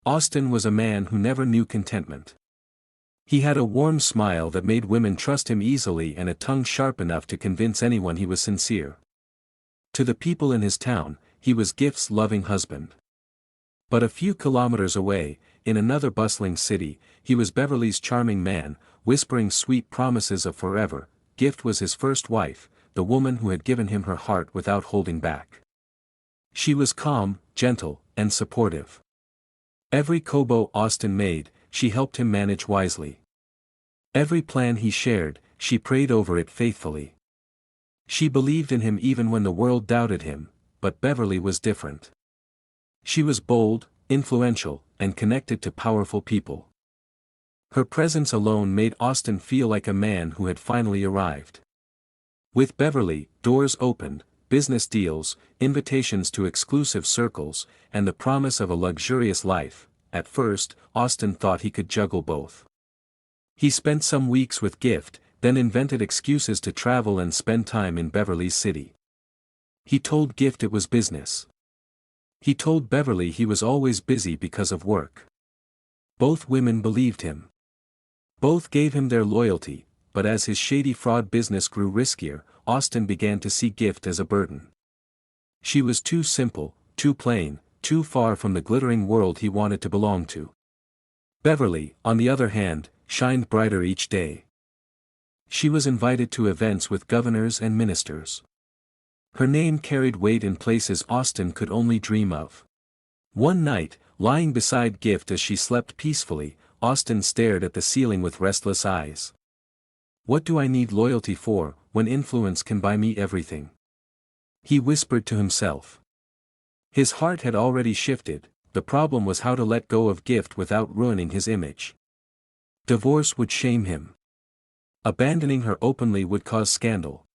Austin was a man who never knew contentment. He had a warm smile that made women trust him easily and a tongue sharp enough to convince anyone he was sincere. To the people in his town, he was Gift's loving husband. But a few kilometers away, in another bustling city, he was Beverly's charming man, whispering sweet promises of forever. Gift was his first wife, the woman who had given him her heart without holding back. She was calm, gentle, and supportive. Every kobo Austin made, she helped him manage wisely. Every plan he shared, she prayed over it faithfully. She believed in him even when the world doubted him, but Beverly was different. She was bold, influential, and connected to powerful people. Her presence alone made Austin feel like a man who had finally arrived. With Beverly, doors opened, business deals, invitations to exclusive circles, and the promise of a luxurious life. At first, Austin thought he could juggle both. He spent some weeks with Gift, then invented excuses to travel and spend time in Beverly's city. He told Gift it was business. He told Beverly he was always busy because of work. Both women believed him. Both gave him their loyalty, but as his shady fraud business grew riskier, Austin began to see Gift as a burden. She was too simple, too plain, too far from the glittering world he wanted to belong to. Beverly, on the other hand, shined brighter each day. She was invited to events with governors and ministers. Her name carried weight in places Austin could only dream of. One night, lying beside Gift as she slept peacefully, Austin stared at the ceiling with restless eyes. "What do I need loyalty for, when influence can buy me everything?" he whispered to himself. His heart had already shifted, the problem was how to let go of Gift without ruining his image. Divorce would shame him. Abandoning her openly would cause scandal.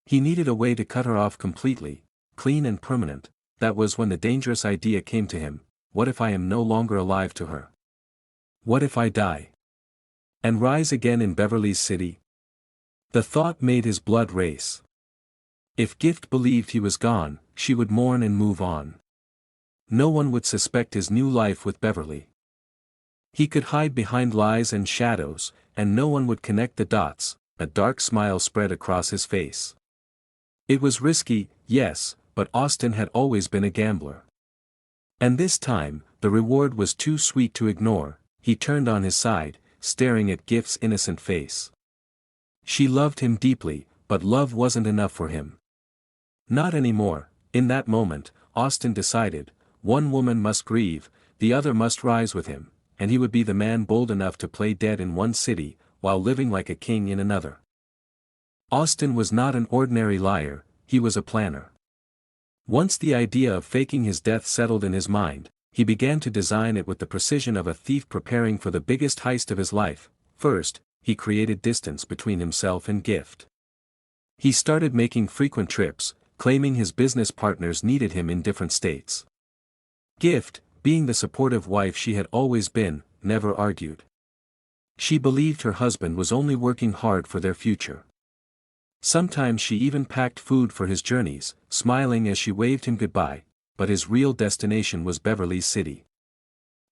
He needed a way to cut her off completely, clean and permanent. That was when the dangerous idea came to him: what if I am no longer alive to her? What if I die? And rise again in Beverly's city? The thought made his blood race. If Gift believed he was gone, she would mourn and move on. No one would suspect his new life with Beverly. He could hide behind lies and shadows, and no one would connect the dots. A dark smile spread across his face. It was risky, yes, but Austin had always been a gambler. And this time, the reward was too sweet to ignore. He turned on his side, staring at Gift's innocent face. She loved him deeply, but love wasn't enough for him. Not anymore. In that moment, Austin decided, one woman must grieve, the other must rise with him, and he would be the man bold enough to play dead in one city, while living like a king in another. Austin was not an ordinary liar, he was a planner. Once the idea of faking his death settled in his mind, he began to design it with the precision of a thief preparing for the biggest heist of his life. First, he created distance between himself and Gift. He started making frequent trips, claiming his business partners needed him in different states. Gift, being the supportive wife she had always been, never argued. She believed her husband was only working hard for their future. Sometimes she even packed food for his journeys, smiling as she waved him goodbye, but his real destination was Beverly's city.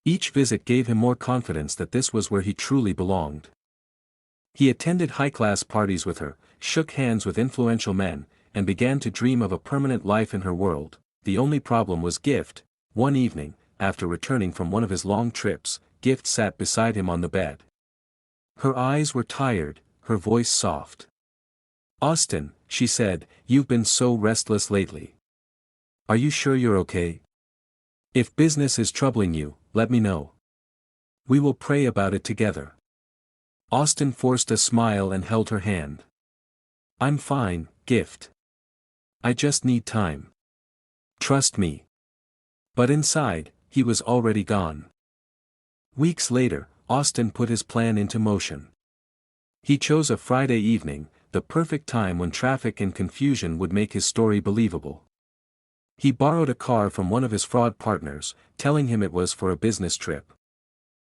Each visit gave him more confidence that this was where he truly belonged. He attended high-class parties with her, shook hands with influential men, and began to dream of a permanent life in her world. The only problem was Gift. One evening, after returning from one of his long trips, Gift sat beside him on the bed. Her eyes were tired, her voice soft. "Austin," she said, "you've been so restless lately. Are you sure you're okay? If business is troubling you, let me know. We will pray about it together." Austin forced a smile and held her hand. "I'm fine, Gift. I just need time. Trust me." But inside, he was already gone. Weeks later, Austin put his plan into motion. He chose a Friday evening, the perfect time when traffic and confusion would make his story believable. He borrowed a car from one of his fraud partners, telling him it was for a business trip.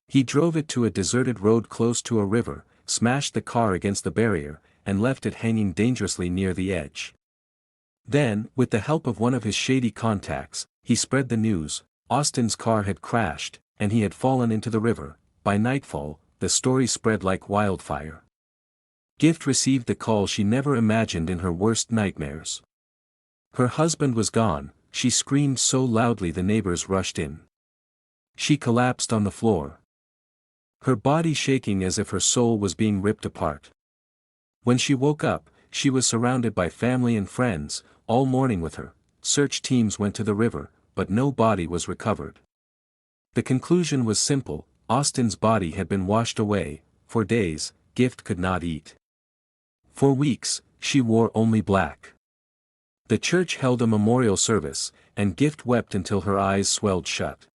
He drove it to a deserted road close to a river, smashed the car against the barrier, and left it hanging dangerously near the edge. Then, with the help of one of his shady contacts, he spread the news: Austin's car had crashed, and he had fallen into the river. By nightfall, the story spread like wildfire. Gift received the call she never imagined in her worst nightmares. Her husband was gone. She screamed so loudly the neighbors rushed in. She collapsed on the floor, her body shaking as if her soul was being ripped apart. When she woke up, she was surrounded by family and friends, all mourning with her. Search teams went to the river, but no body was recovered. The conclusion was simple: Austin's body had been washed away. For days, Gift could not eat. For weeks, she wore only black. The church held a memorial service, and Gift wept until her eyes swelled shut.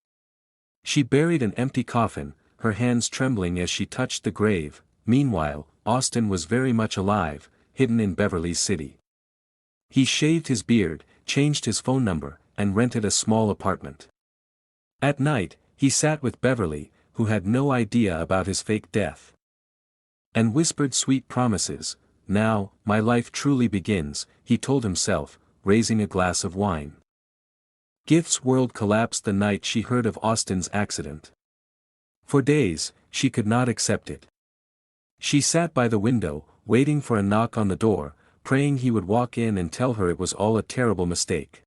She buried an empty coffin, her hands trembling as she touched the grave. Meanwhile, Austin was very much alive, hidden in Beverly's city. He shaved his beard, changed his phone number, and rented a small apartment. At night, he sat with Beverly, who had no idea about his fake death, and whispered sweet promises. "Now, my life truly begins," he told himself, raising a glass of wine. Gift's world collapsed the night she heard of Austin's accident. For days, she could not accept it. She sat by the window, waiting for a knock on the door, praying he would walk in and tell her it was all a terrible mistake.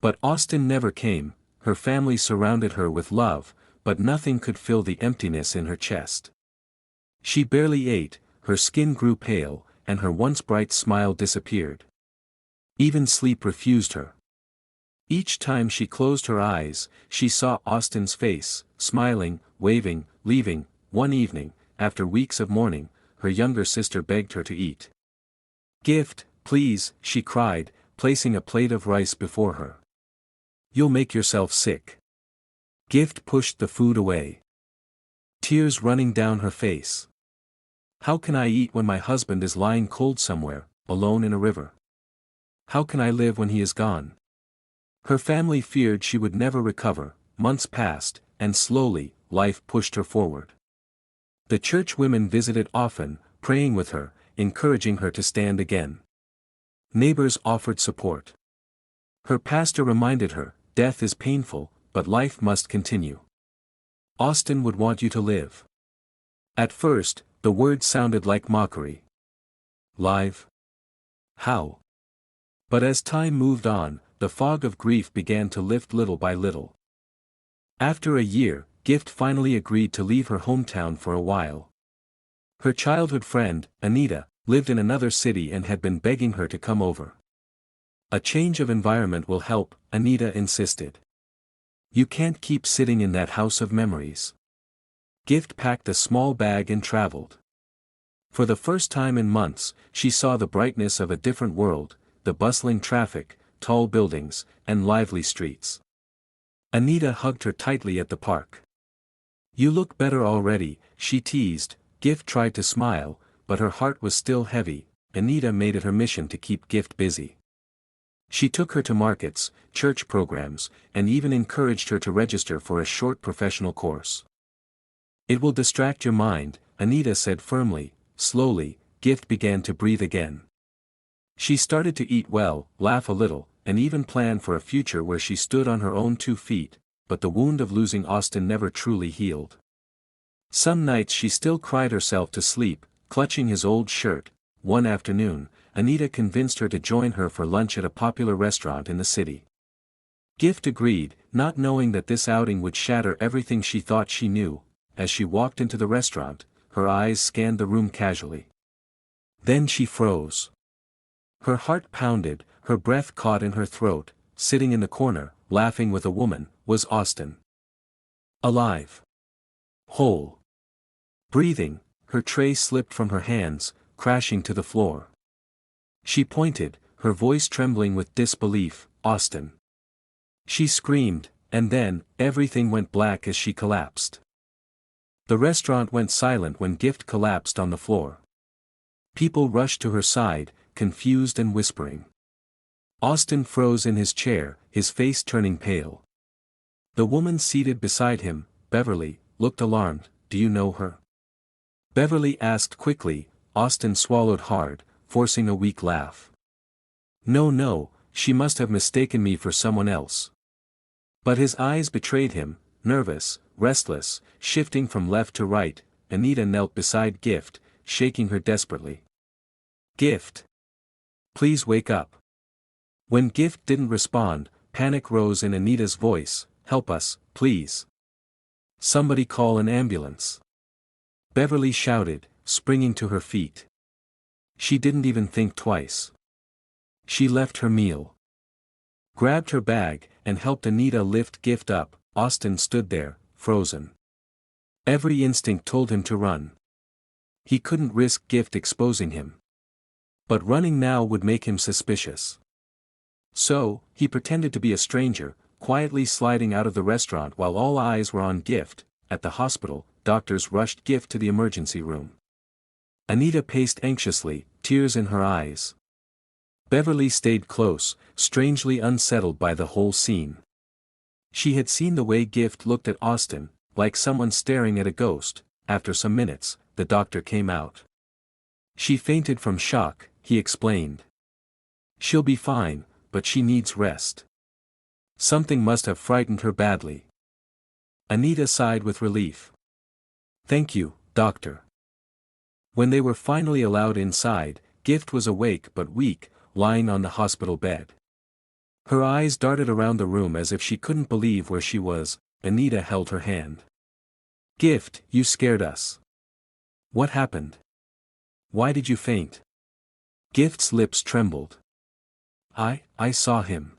But Austin never came. Her family surrounded her with love, but nothing could fill the emptiness in her chest. She barely ate, her skin grew pale, and her once bright smile disappeared. Even sleep refused her. Each time she closed her eyes, she saw Austin's face, smiling, waving, leaving. One evening, after weeks of mourning, her younger sister begged her to eat. "Gift, please," she cried, placing a plate of rice before her. "You'll make yourself sick." Gift pushed the food away, tears running down her face. "How can I eat when my husband is lying cold somewhere, alone in a river? How can I live when he is gone?" Her family feared she would never recover. Months passed, and slowly, life pushed her forward. The church women visited often, praying with her, encouraging her to stand again. Neighbors offered support. Her pastor reminded her, "Death is painful, but life must continue. Austin would want you to live." At first, the words sounded like mockery. Live? How? But as time moved on, the fog of grief began to lift little by little. After a year, Gift finally agreed to leave her hometown for a while. Her childhood friend, Anita, lived in another city and had been begging her to come over. "A change of environment will help," Anita insisted. "You can't keep sitting in that house of memories." Gift packed a small bag and traveled. For the first time in months, she saw the brightness of a different world, the bustling traffic, tall buildings, and lively streets. Anita hugged her tightly at the park. "You look better already," she teased. Gift tried to smile, but her heart was still heavy. Anita made it her mission to keep Gift busy. She took her to markets, church programs, and even encouraged her to register for a short professional course. "It will distract your mind," Anita said firmly. Slowly, Gift began to breathe again. She started to eat well, laugh a little, and even plan for a future where she stood on her own 2 feet, but the wound of losing Austin never truly healed. Some nights she still cried herself to sleep, clutching his old shirt. One afternoon, Anita convinced her to join her for lunch at a popular restaurant in the city. Gift agreed, not knowing that this outing would shatter everything she thought she knew. As she walked into the restaurant, her eyes scanned the room casually. Then she froze. Her heart pounded, her breath caught in her throat. Sitting in the corner, laughing with a woman, was Austin. Alive. Whole. Breathing. Her tray slipped from her hands, crashing to the floor. She pointed, her voice trembling with disbelief. "Austin." She screamed, and then, everything went black as she collapsed. The restaurant went silent when Gift collapsed on the floor. People rushed to her side, confused and whispering. Austin froze in his chair, his face turning pale. The woman seated beside him, Beverly, looked alarmed. "Do you know her?" Beverly asked quickly. Austin swallowed hard, forcing a weak laugh. No, she must have mistaken me for someone else." But his eyes betrayed him, nervous, restless, shifting from left to right. Anita knelt beside Gift, shaking her desperately. Gift! Please wake up. When Gift didn't respond, panic rose in Anita's voice. Help us, please. Somebody call an ambulance. Beverly shouted, springing to her feet. She didn't even think twice. She left her meal, grabbed her bag, and helped Anita lift Gift up. Austin stood there, frozen. Every instinct told him to run. He couldn't risk Gift exposing him. But running now would make him suspicious. So, he pretended to be a stranger, quietly sliding out of the restaurant while all eyes were on Gift. At the hospital, doctors rushed Gift to the emergency room. Anita paced anxiously, tears in her eyes. Beverly stayed close, strangely unsettled by the whole scene. She had seen the way Gift looked at Austin, like someone staring at a ghost. After some minutes, the doctor came out. She fainted from shock, he explained. She'll be fine, but she needs rest. Something must have frightened her badly. Anita sighed with relief. Thank you, doctor. When they were finally allowed inside, Gift was awake but weak, lying on the hospital bed. Her eyes darted around the room as if she couldn't believe where she was. Anita held her hand. Gift, you scared us. What happened? Why did you faint? Gift's lips trembled. I saw him.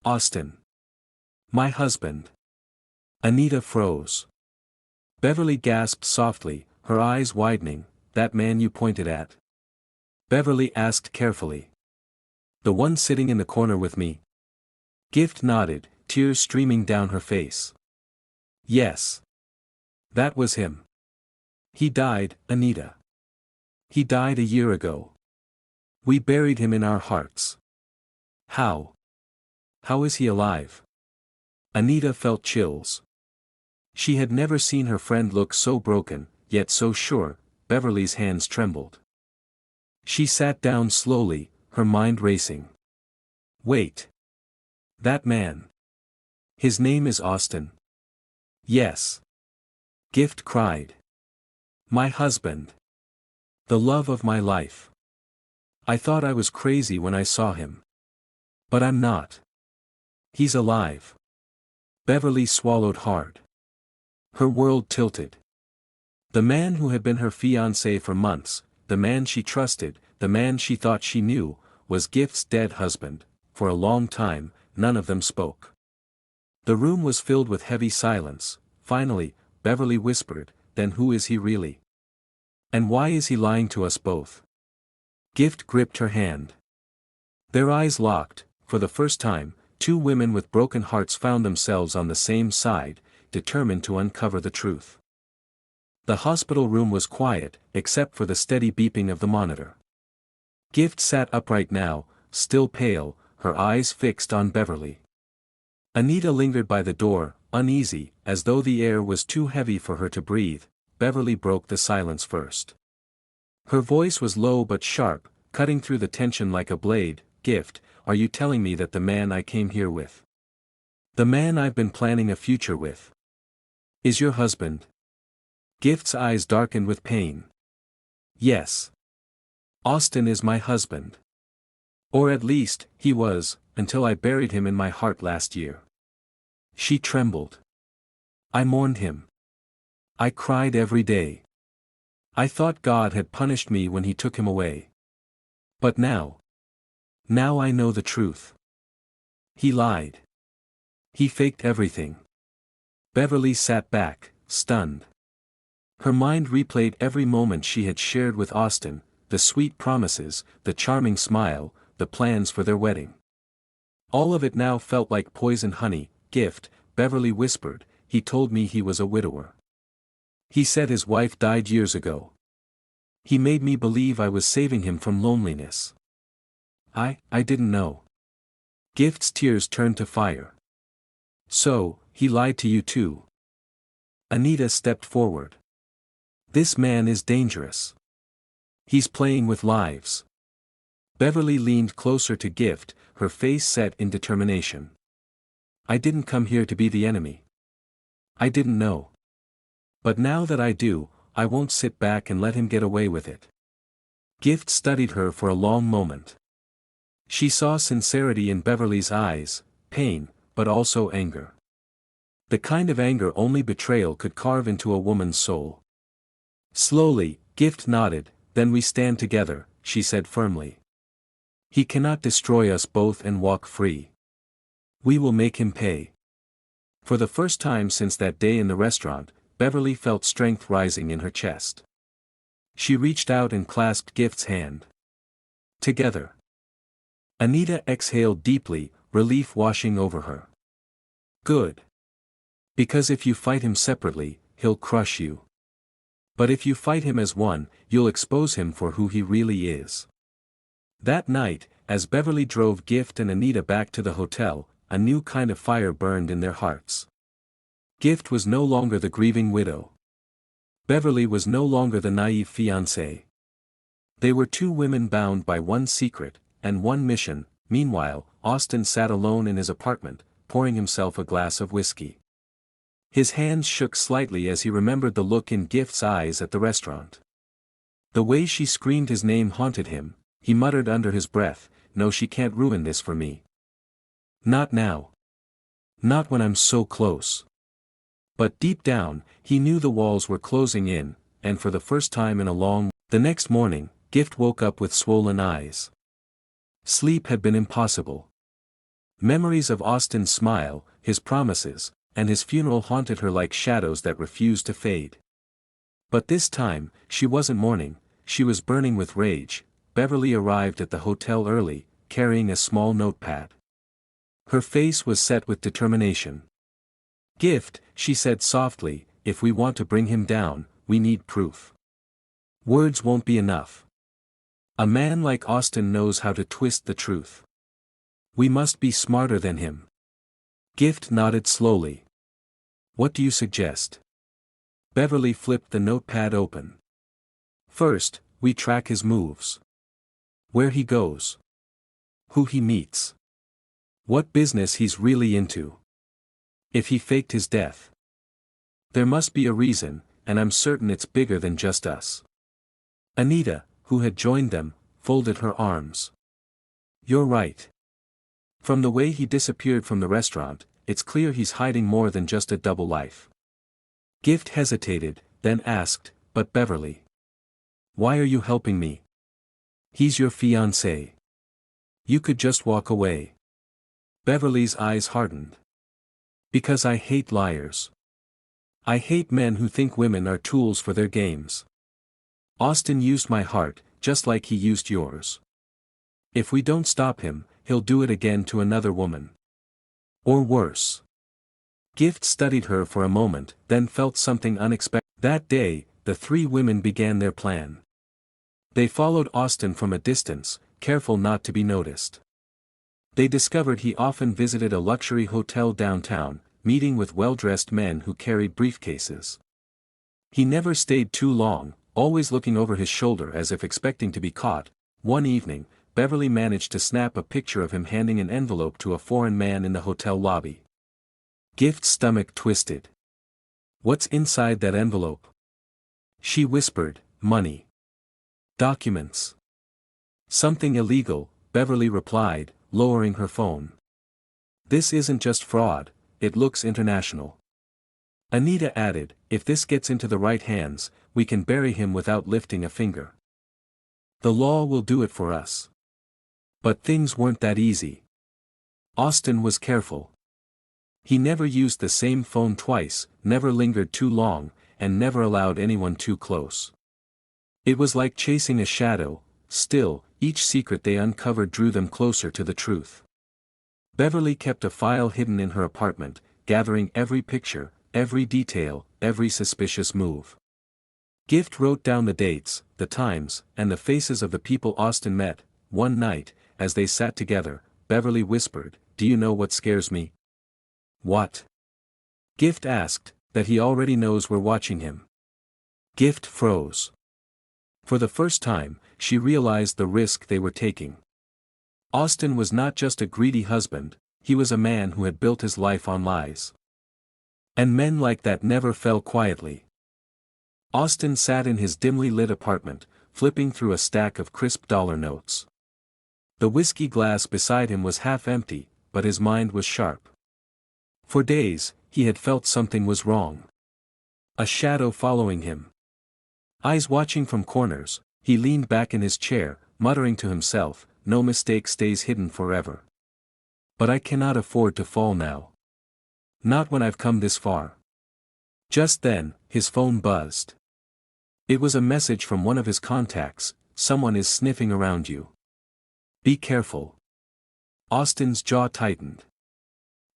Austin. My husband. Anita froze. Beverly gasped softly, her eyes widening. That man you pointed at? Beverly asked carefully. The one sitting in the corner with me? Gift nodded, tears streaming down her face. Yes. That was him. He died, Anita. He died a year ago. We buried him in our hearts. How? How is he alive? Anita felt chills. She had never seen her friend look so broken, yet so sure. Beverly's hands trembled. She sat down slowly, her mind racing. Wait. That man. His name is Austin. Yes. Gift cried. My husband. The love of my life. I thought I was crazy when I saw him. But I'm not. He's alive. Beverly swallowed hard. Her world tilted. The man who had been her fiancé for months, the man she trusted, the man she thought she knew, was Gift's dead husband. For a long time, none of them spoke. The room was filled with heavy silence. Finally, Beverly whispered, then who is he really? And why is he lying to us both? Gift gripped her hand. Their eyes locked. For the first time, two women with broken hearts found themselves on the same side, determined to uncover the truth. The hospital room was quiet, except for the steady beeping of the monitor. Gift sat upright now, still pale, her eyes fixed on Beverly. Anita lingered by the door, uneasy, as though the air was too heavy for her to breathe. Beverly broke the silence first. Her voice was low but sharp, cutting through the tension like a blade. Gift, are you telling me that the man I came here with, the man I've been planning a future with, is your husband? Gift's eyes darkened with pain. Yes. Austin is my husband. Or at least, he was, until I buried him in my heart last year. She trembled. I mourned him. I cried every day. I thought God had punished me when he took him away. But now I know the truth. He lied. He faked everything. Beverly sat back, stunned. Her mind replayed every moment she had shared with Austin, the sweet promises, the charming smile, the plans for their wedding. All of it now felt like poison honey. Gift, Beverly whispered, he told me he was a widower. He said his wife died years ago. He made me believe I was saving him from loneliness. I didn't know. Gift's tears turned to fire. So, he lied to you too. Anita stepped forward. This man is dangerous. He's playing with lives. Beverly leaned closer to Gift, her face set in determination. I didn't come here to be the enemy. I didn't know. But now that I do, I won't sit back and let him get away with it. Gift studied her for a long moment. She saw sincerity in Beverly's eyes, pain, but also anger. The kind of anger only betrayal could carve into a woman's soul. Slowly, Gift nodded. Then we stand together, she said firmly. He cannot destroy us both and walk free. We will make him pay. For the first time since that day in the restaurant, Beverly felt strength rising in her chest. She reached out and clasped Gift's hand. Together. Anita exhaled deeply, relief washing over her. Good. Because if you fight him separately, he'll crush you. But if you fight him as one, you'll expose him for who he really is. That night, as Beverly drove Gift and Anita back to the hotel, a new kind of fire burned in their hearts. Gift was no longer the grieving widow. Beverly was no longer the naive fiancée. They were two women bound by one secret, and one mission. Meanwhile, Austin sat alone in his apartment, pouring himself a glass of whiskey. His hands shook slightly as he remembered the look in Gift's eyes at the restaurant. The way she screamed his name haunted him. He muttered under his breath, "No, she can't ruin this for me. Not now. Not when I'm so close." But deep down, he knew the walls were closing in, and for the first time in a long... The next morning, Gift woke up with swollen eyes. Sleep had been impossible. Memories of Austin's smile, his promises, and his funeral haunted her like shadows that refused to fade. But this time, she wasn't mourning, she was burning with rage. Beverly arrived at the hotel early, carrying a small notepad. Her face was set with determination. "Gift," she said softly, "if we want to bring him down, we need proof. Words won't be enough. A man like Austin knows how to twist the truth. We must be smarter than him." Gift nodded slowly. "What do you suggest?" Beverly flipped the notepad open. "First, we track his moves. Where he goes. Who he meets. What business he's really into. If he faked his death. There must be a reason, and I'm certain it's bigger than just us." Anita, who had joined them, folded her arms. "You're right. From the way he disappeared from the restaurant, it's clear he's hiding more than just a double life." Gift hesitated, then asked, "But Beverly. Why are you helping me? He's your fiancé. You could just walk away." Beverly's eyes hardened. "Because I hate liars. I hate men who think women are tools for their games. Austin used my heart, just like he used yours. If we don't stop him, he'll do it again to another woman. Or worse." Gift studied her for a moment, then felt something unexpected. That day, the three women began their plan. They followed Austin from a distance, careful not to be noticed. They discovered he often visited a luxury hotel downtown, meeting with well-dressed men who carried briefcases. He never stayed too long, always looking over his shoulder as if expecting to be caught. One evening, Beverly managed to snap a picture of him handing an envelope to a foreign man in the hotel lobby. Gift's stomach twisted. "What's inside that envelope?" She whispered, "Money. Documents." "Something illegal," Beverly replied, lowering her phone. "This isn't just fraud, it looks international." Anita added, "If this gets into the right hands, we can bury him without lifting a finger. The law will do it for us." But things weren't that easy. Austin was careful. He never used the same phone twice, never lingered too long, and never allowed anyone too close. It was like chasing a shadow. Still, each secret they uncovered drew them closer to the truth. Beverly kept a file hidden in her apartment, gathering every picture, every detail, every suspicious move. Gift wrote down the dates, the times, and the faces of the people Austin met. One night, as they sat together, Beverly whispered, "Do you know what scares me?" "What?" Gift asked. "That he already knows we're watching him." Gift froze. For the first time, she realized the risk they were taking. Austin was not just a greedy husband, he was a man who had built his life on lies. And men like that never fell quietly. Austin sat in his dimly lit apartment, flipping through a stack of crisp dollar notes. The whiskey glass beside him was half empty, but his mind was sharp. For days, he had felt something was wrong. A shadow following him. Eyes watching from corners, he leaned back in his chair, muttering to himself, no mistake stays hidden forever. But I cannot afford to fall now. Not when I've come this far. Just then, his phone buzzed. It was a message from one of his contacts: someone is sniffing around you. Be careful. Austin's jaw tightened.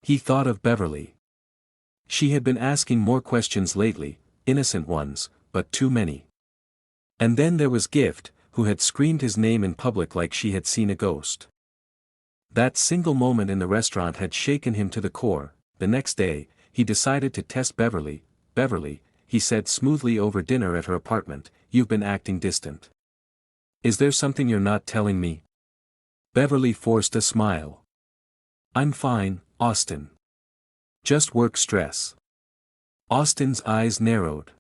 He thought of Beverly. She had been asking more questions lately, innocent ones, but too many. And then there was Gift, who had screamed his name in public like she had seen a ghost. That single moment in the restaurant had shaken him to the core. The next day, he decided to test Beverly. Beverly, he said smoothly over dinner at her apartment, you've been acting distant. Is there something you're not telling me? Beverly forced a smile. I'm fine, Austin. Just work stress. Austin's eyes narrowed.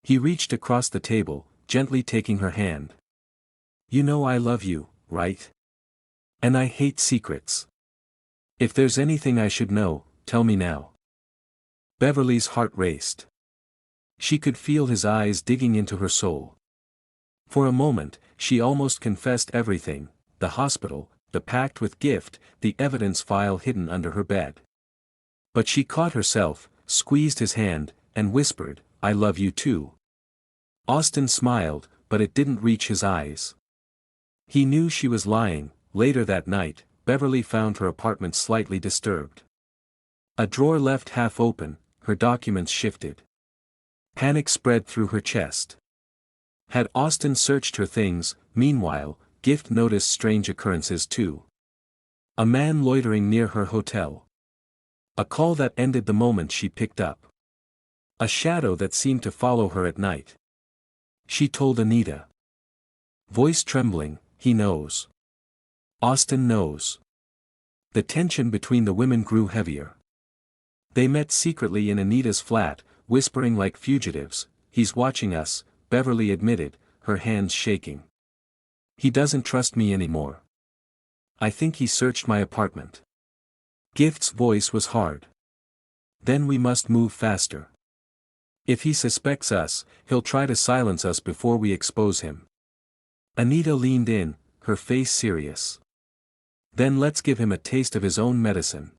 He reached across the table, gently taking her hand. You know I love you, right? And I hate secrets. If there's anything I should know, tell me now. Beverly's heart raced. She could feel his eyes digging into her soul. For a moment, she almost confessed everything: the hospital, the pact with Gift, the evidence file hidden under her bed. But she caught herself, squeezed his hand, and whispered, I love you too. Austin smiled, but it didn't reach his eyes. He knew she was lying. Later that night, Beverly found her apartment slightly disturbed. A drawer left half open, her documents shifted. Panic spread through her chest. Had Austin searched her things? Meanwhile, Gift noticed strange occurrences too. A man loitering near her hotel. A call that ended the moment she picked up. A shadow that seemed to follow her at night. She told Anita. Voice trembling, he knows. Austin knows. The tension between the women grew heavier. They met secretly in Anita's flat, whispering like fugitives. He's watching us, Beverly admitted, her hands shaking. He doesn't trust me anymore. I think he searched my apartment. Gift's voice was hard. Then we must move faster. If he suspects us, he'll try to silence us before we expose him. Anita leaned in, her face serious. Then let's give him a taste of his own medicine.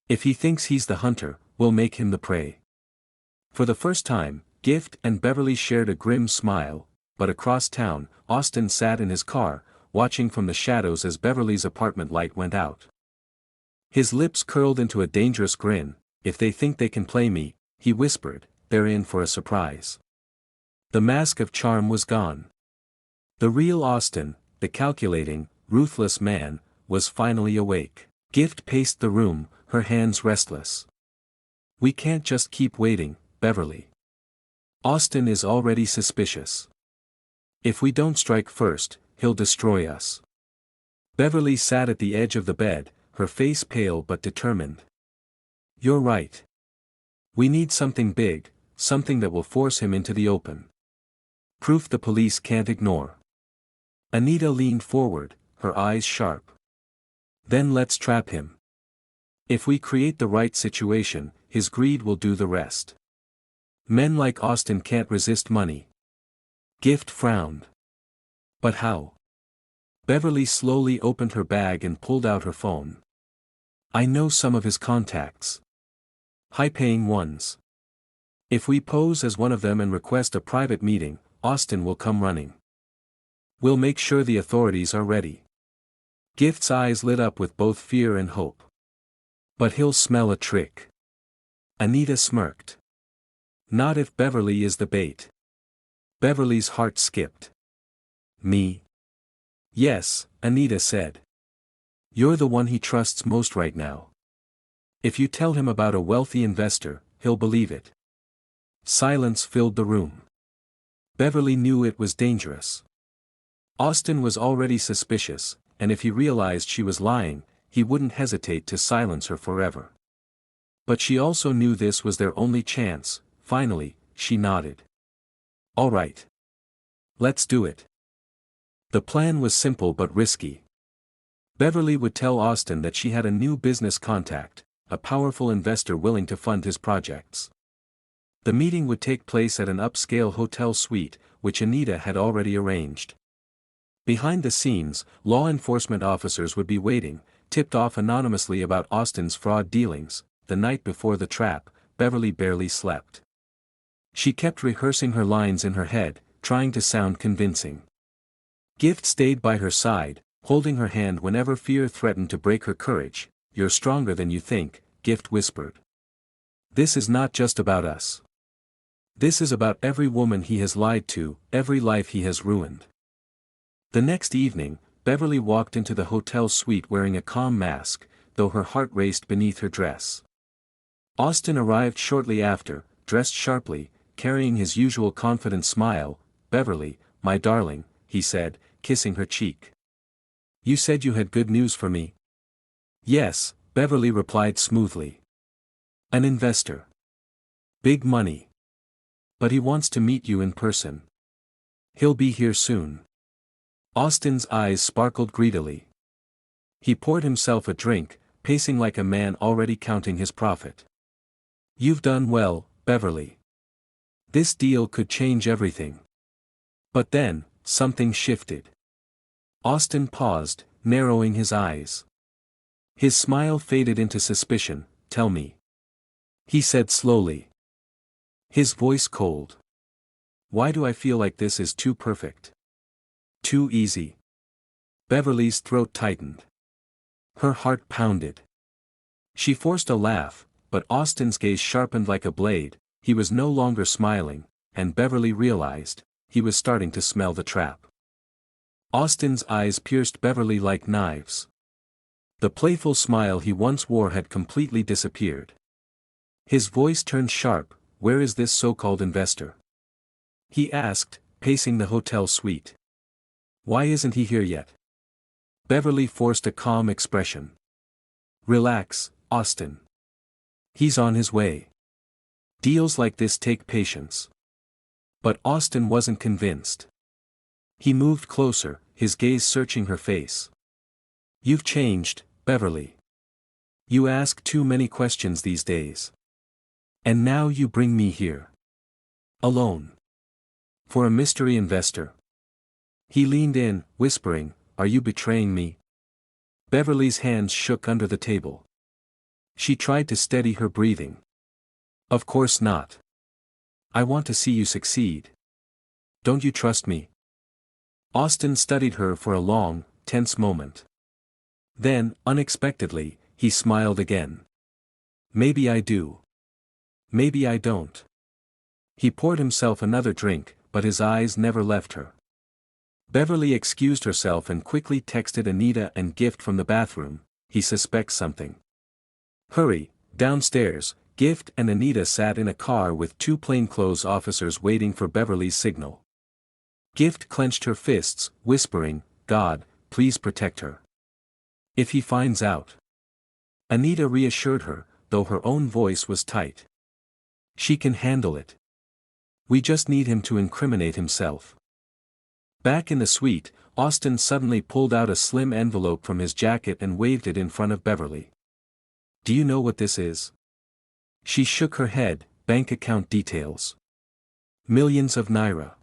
If he thinks he's the hunter, we'll make him the prey. For the first time, Gift and Beverly shared a grim smile, but across town, Austin sat in his car, watching from the shadows as Beverly's apartment light went out. His lips curled into a dangerous grin. If they think they can play me, he whispered, they're in for a surprise. The mask of charm was gone. The real Austin, the calculating, ruthless man, was finally awake. Gift paced the room, her hands restless. We can't just keep waiting, Beverly. Austin is already suspicious. If we don't strike first, he'll destroy us. Beverly sat at the edge of the bed, her face pale but determined. You're right. We need something big, something that will force him into the open. Proof the police can't ignore. Anita leaned forward, her eyes sharp. Then let's trap him. If we create the right situation, his greed will do the rest. Men like Austin can't resist money. Gift frowned. But how? Beverly slowly opened her bag and pulled out her phone. I know some of his contacts. High-paying ones. If we pose as one of them and request a private meeting, Austin will come running. We'll make sure the authorities are ready. Gift's eyes lit up with both fear and hope. But he'll smell a trick. Anita smirked. Not if Beverly is the bait. Beverly's heart skipped. Me? Yes, Anita said. You're the one he trusts most right now. If you tell him about a wealthy investor, he'll believe it. Silence filled the room. Beverly knew it was dangerous. Austin was already suspicious, and if he realized she was lying, he wouldn't hesitate to silence her forever. But she also knew this was their only chance. Finally, she nodded. All right. Let's do it. The plan was simple but risky. Beverly would tell Austin that she had a new business contact, a powerful investor willing to fund his projects. The meeting would take place at an upscale hotel suite, which Anita had already arranged. Behind the scenes, law enforcement officers would be waiting, tipped off anonymously about Austin's fraud dealings. The night before the trap, Beverly barely slept. She kept rehearsing her lines in her head, trying to sound convincing. Gift stayed by her side, holding her hand whenever fear threatened to break her courage. You're stronger than you think, Gift whispered. This is not just about us. This is about every woman he has lied to, every life he has ruined. The next evening, Beverly walked into the hotel suite wearing a calm mask, though her heart raced beneath her dress. Austin arrived shortly after, dressed sharply, carrying his usual confident smile. Beverly, my darling, he said, kissing her cheek. You said you had good news for me? Yes, Beverly replied smoothly. An investor. Big money. But he wants to meet you in person. He'll be here soon. Austin's eyes sparkled greedily. He poured himself a drink, pacing like a man already counting his profit. You've done well, Beverly. This deal could change everything. But then, something shifted. Austin paused, narrowing his eyes. His smile faded into suspicion. Tell me. He said slowly. His voice cold. Why do I feel like this is too perfect? Too easy. Beverly's throat tightened. Her heart pounded. She forced a laugh, but Austin's gaze sharpened like a blade. He was no longer smiling, and Beverly realized, he was starting to smell the trap. Austin's eyes pierced Beverly like knives. The playful smile he once wore had completely disappeared. His voice turned sharp. Where is this so-called investor? He asked, pacing the hotel suite. Why isn't he here yet? Beverly forced a calm expression. Relax, Austin. He's on his way. Deals like this take patience. But Austin wasn't convinced. He moved closer, his gaze searching her face. You've changed, Beverly. You ask too many questions these days. And now you bring me here. Alone. For a mystery investor. He leaned in, whispering, Are you betraying me? Beverly's hands shook under the table. She tried to steady her breathing. Of course not. I want to see you succeed. Don't you trust me? Austin studied her for a long, tense moment. Then, unexpectedly, he smiled again. Maybe I do. Maybe I don't. He poured himself another drink, but his eyes never left her. Beverly excused herself and quickly texted Anita and Gift from the bathroom. He suspects something. Hurry, downstairs. Gift and Anita sat in a car with two plainclothes officers waiting for Beverly's signal. Gift clenched her fists, whispering, God, please protect her. If he finds out. Anita reassured her, though her own voice was tight. She can handle it. We just need him to incriminate himself. Back in the suite, Austin suddenly pulled out a slim envelope from his jacket and waved it in front of Beverly. Do you know what this is? She shook her head. Bank account details. Millions of naira.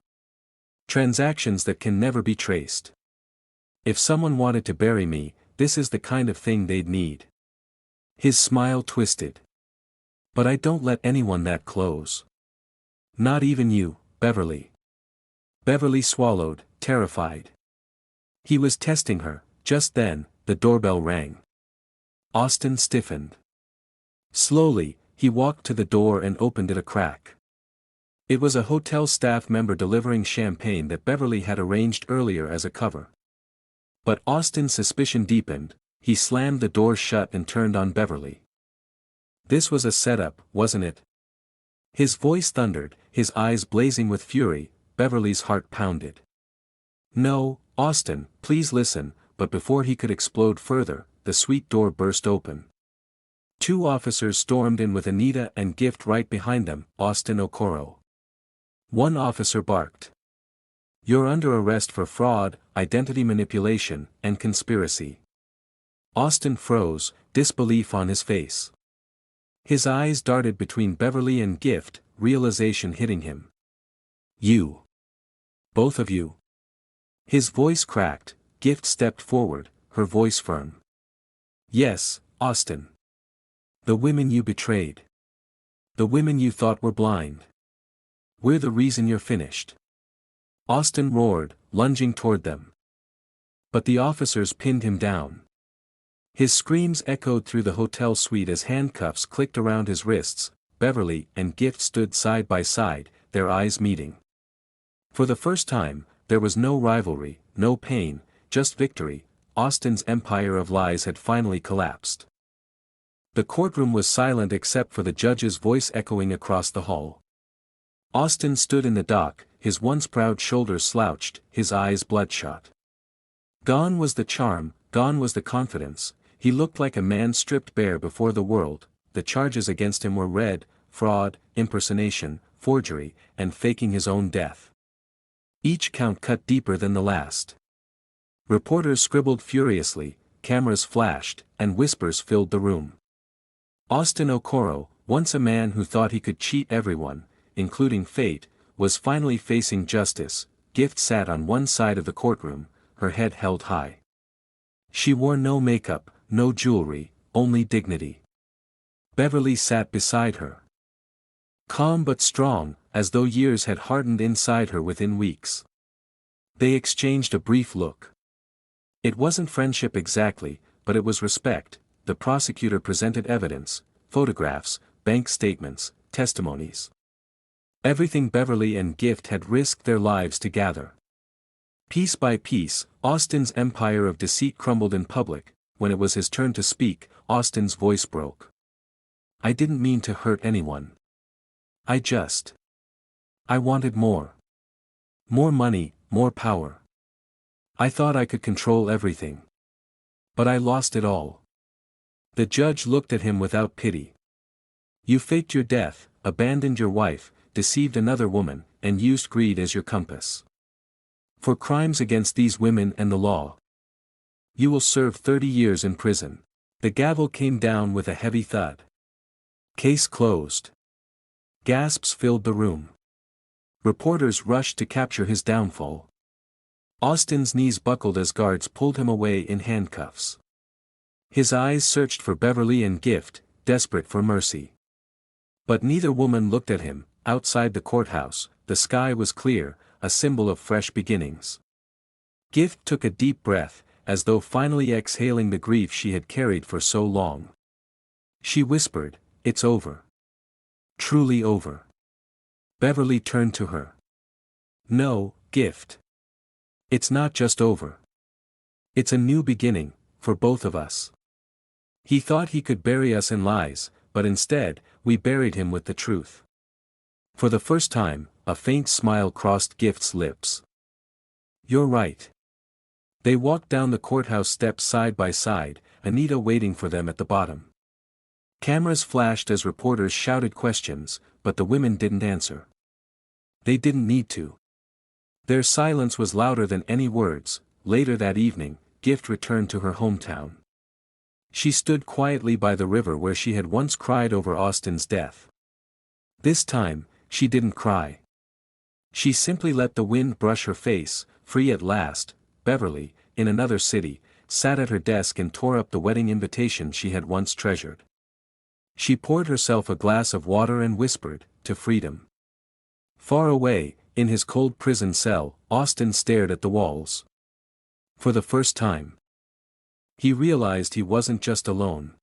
Transactions that can never be traced. If someone wanted to bury me, this is the kind of thing they'd need. His smile twisted. But I don't let anyone that close. Not even you, Beverly. Beverly swallowed, terrified. He was testing her. Just then, the doorbell rang. Austin stiffened. Slowly, he walked to the door and opened it a crack. It was a hotel staff member delivering champagne that Beverly had arranged earlier as a cover. But Austin's suspicion deepened. He slammed the door shut and turned on Beverly. This was a setup, wasn't it? His voice thundered, his eyes blazing with fury. Beverly's heart pounded. No, Austin, please listen. But before he could explode further, the suite door burst open. Two officers stormed in with Anita and Gift right behind them, Austin Okoro. One officer barked. "You're under arrest for fraud, identity manipulation, and conspiracy." Austin froze, disbelief on his face. His eyes darted between Beverly and Gift, realization hitting him. "You. Both of you." His voice cracked. Gift stepped forward, her voice firm. "Yes, Austin. The women you betrayed. The women you thought were blind. We're the reason you're finished." Austin roared, lunging toward them. But the officers pinned him down. His screams echoed through the hotel suite as handcuffs clicked around his wrists. Beverly and Gift stood side by side, their eyes meeting. For the first time, there was no rivalry, no pain, just victory. Austin's empire of lies had finally collapsed. The courtroom was silent except for the judge's voice echoing across the hall. Austin stood in the dock, his once proud shoulders slouched, his eyes bloodshot. Gone was the charm, gone was the confidence. He looked like a man stripped bare before the world. The charges against him were red: fraud, impersonation, forgery, and faking his own death. Each count cut deeper than the last. Reporters scribbled furiously, cameras flashed, and whispers filled the room. Austin Okoro, once a man who thought he could cheat everyone, including fate, was finally facing justice. Gift sat on one side of the courtroom, her head held high. She wore no makeup, no jewelry, only dignity. Beverly sat beside her. Calm but strong, as though years had hardened inside her within weeks. They exchanged a brief look. It wasn't friendship exactly, but it was respect. The prosecutor presented evidence, photographs, bank statements, testimonies. Everything Beverly and Gift had risked their lives to gather. Piece by piece, Austin's empire of deceit crumbled in public. When it was his turn to speak, Austin's voice broke. "I didn't mean to hurt anyone. I wanted more. More money, more power. I thought I could control everything. But I lost it all." The judge looked at him without pity. "You faked your death, abandoned your wife, deceived another woman, and used greed as your compass. For crimes against these women and the law. You will serve 30 years in prison." The gavel came down with a heavy thud. Case closed. Gasps filled the room. Reporters rushed to capture his downfall. Austin's knees buckled as guards pulled him away in handcuffs. His eyes searched for Beverly and Gift, desperate for mercy. But neither woman looked at him. Outside the courthouse, the sky was clear, a symbol of fresh beginnings. Gift took a deep breath, as though finally exhaling the grief she had carried for so long. She whispered, "It's over. Truly over." Beverly turned to her. "No, Gift. It's not just over. It's a new beginning, for both of us. He thought he could bury us in lies, but instead, we buried him with the truth." For the first time, a faint smile crossed Gift's lips. "You're right." They walked down the courthouse steps side by side, Anita waiting for them at the bottom. Cameras flashed as reporters shouted questions, but the women didn't answer. They didn't need to. Their silence was louder than any words. Later that evening, Gift returned to her hometown. She stood quietly by the river where she had once cried over Austin's death. This time, she didn't cry. She simply let the wind brush her face. Free at last, Beverly, in another city, sat at her desk and tore up the wedding invitation she had once treasured. She poured herself a glass of water and whispered, "To freedom." Far away, in his cold prison cell, Austin stared at the walls. For the first time, he realized he wasn't just alone.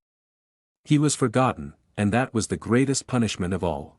He was forgotten, and that was the greatest punishment of all.